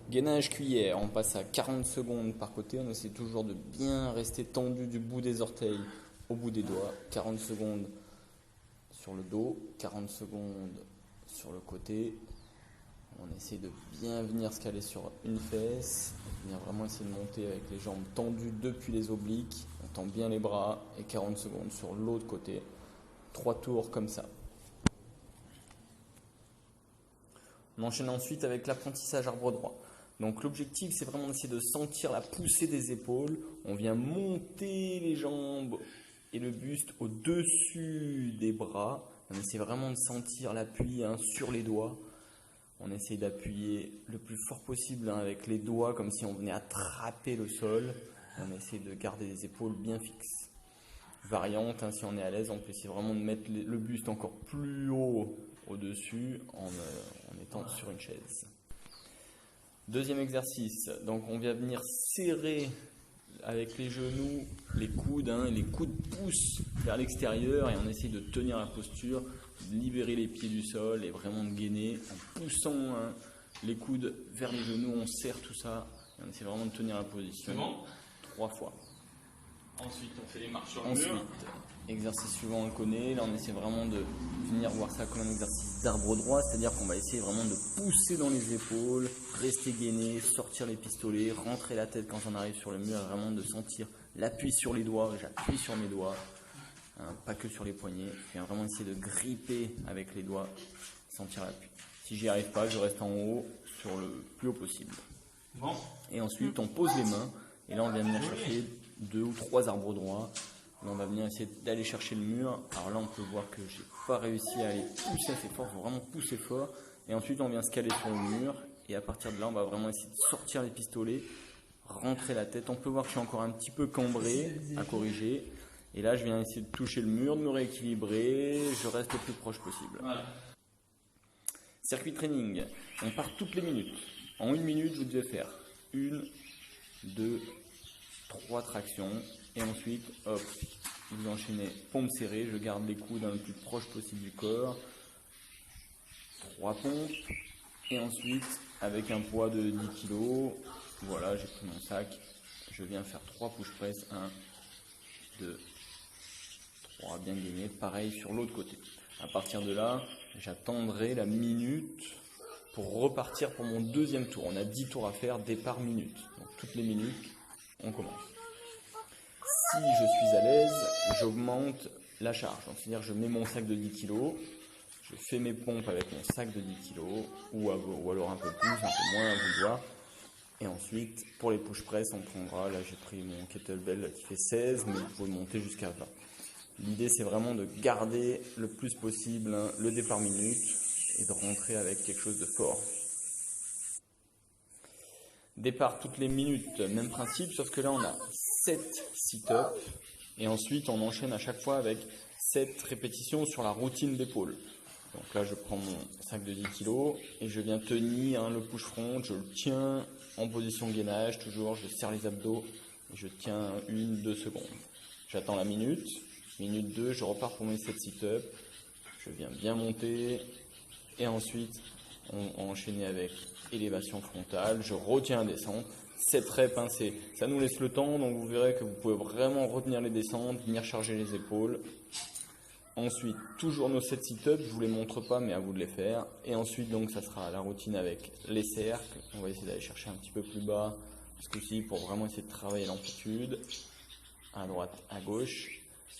Gainage cuillère, on passe à 40 secondes par côté, on essaie toujours de bien rester tendu du bout des orteils au bout des doigts. 40 secondes sur le dos, 40 secondes sur le côté. On essaie de bien venir se caler sur une fesse, bien vraiment essayer de monter avec les jambes tendues depuis les obliques. On tend bien les bras et 40 secondes sur l'autre côté. 3 tours comme ça. On enchaîne ensuite avec l'apprentissage arbre droit. Donc l'objectif, c'est vraiment d'essayer de sentir la poussée des épaules. On vient monter les jambes et le buste au-dessus des bras. On essaie vraiment de sentir l'appui sur les doigts. On essaie d'appuyer le plus fort possible avec les doigts, comme si on venait attraper le sol. On essaie de garder les épaules bien fixes. Variante, si on est à l'aise, on peut essayer vraiment de mettre le buste encore plus haut au-dessus en étant sur une chaise. Deuxième exercice, donc on vient venir serrer avec les genoux, les coudes, et les coudes poussent vers l'extérieur et on essaie de tenir la posture, de libérer les pieds du sol et vraiment de gainer en poussant les coudes vers les genoux, on serre tout ça et on essaie vraiment de tenir la position. 3 fois. Ensuite, on fait les marches sur le mur. Exercice suivant, on le connaît. Là, on essaie vraiment de venir voir ça comme un exercice d'arbre droit, c'est-à-dire qu'on va essayer vraiment de pousser dans les épaules, rester gainé, sortir les pistolets, rentrer la tête quand on arrive sur le mur, et vraiment de sentir l'appui sur les doigts. J'appuie sur mes doigts, pas que sur les poignets. Je viens vraiment essayer de gripper avec les doigts, sentir l'appui. Si j'y arrive pas, je reste en haut, sur le plus haut possible. Bon. Et ensuite, on pose les mains, et là, on vient venir chercher 2 ou 3 arbres droits. On va venir essayer d'aller chercher le mur. Alors là, on peut voir que j'ai pas réussi à aller pousser assez fort. Il faut vraiment pousser fort. Et ensuite, on vient se caler sur le mur. Et à partir de là, on va vraiment essayer de sortir les pistolets, rentrer la tête. On peut voir que je suis encore un petit peu cambré à corriger. Et là, je viens essayer de toucher le mur, de me rééquilibrer. Je reste le plus proche possible. Voilà. Circuit training. On part toutes les minutes. En 1 minute, vous devez faire 1, 2, 3 tractions. Et ensuite, hop, vous enchaînez pompe serrée, je garde les coudes le plus proche possible du corps. 3 pompes. Et ensuite, avec un poids de 10 kg, voilà, j'ai pris mon sac. Je viens faire 3 push press. 1, 2, 3, bien gainé. Pareil sur l'autre côté. À partir de là, j'attendrai la minute pour repartir pour mon deuxième tour. On a 10 tours à faire, départ minute. Donc toutes les minutes, on commence. Si je suis à l'aise, j'augmente la charge. C'est-à-dire je mets mon sac de 10 kg, je fais mes pompes avec mon sac de 10 kg, ou alors un peu plus, un peu moins, à vouloir. Et ensuite, pour les push press, on prendra, là j'ai pris mon kettlebell qui fait 16, mais vous pouvez monter jusqu'à 20. L'idée c'est vraiment de garder le plus possible le départ minute et de rentrer avec quelque chose de fort. Départ toutes les minutes, même principe, sauf que là on a 7 sit-ups et ensuite on enchaîne à chaque fois avec 7 répétitions sur la routine d'épaule. Donc là je prends mon sac de 10 kg et je viens tenir le push front, je le tiens en position gainage, toujours je serre les abdos et je tiens 1-2 secondes. J'attends la minute 2, je repars pour mes 7 sit-ups, je viens bien monter et ensuite on enchaîner avec élévation frontale, je retiens la descente. 7 reps, ça nous laisse le temps, donc vous verrez que vous pouvez vraiment retenir les descentes, venir charger les épaules. Ensuite, toujours nos 7 sit-ups, je ne vous les montre pas, mais à vous de les faire. Et ensuite, donc, ça sera la routine avec les cercles. On va essayer d'aller chercher un petit peu plus bas, ce coup-ci, pour vraiment essayer de travailler l'amplitude, à droite, à gauche.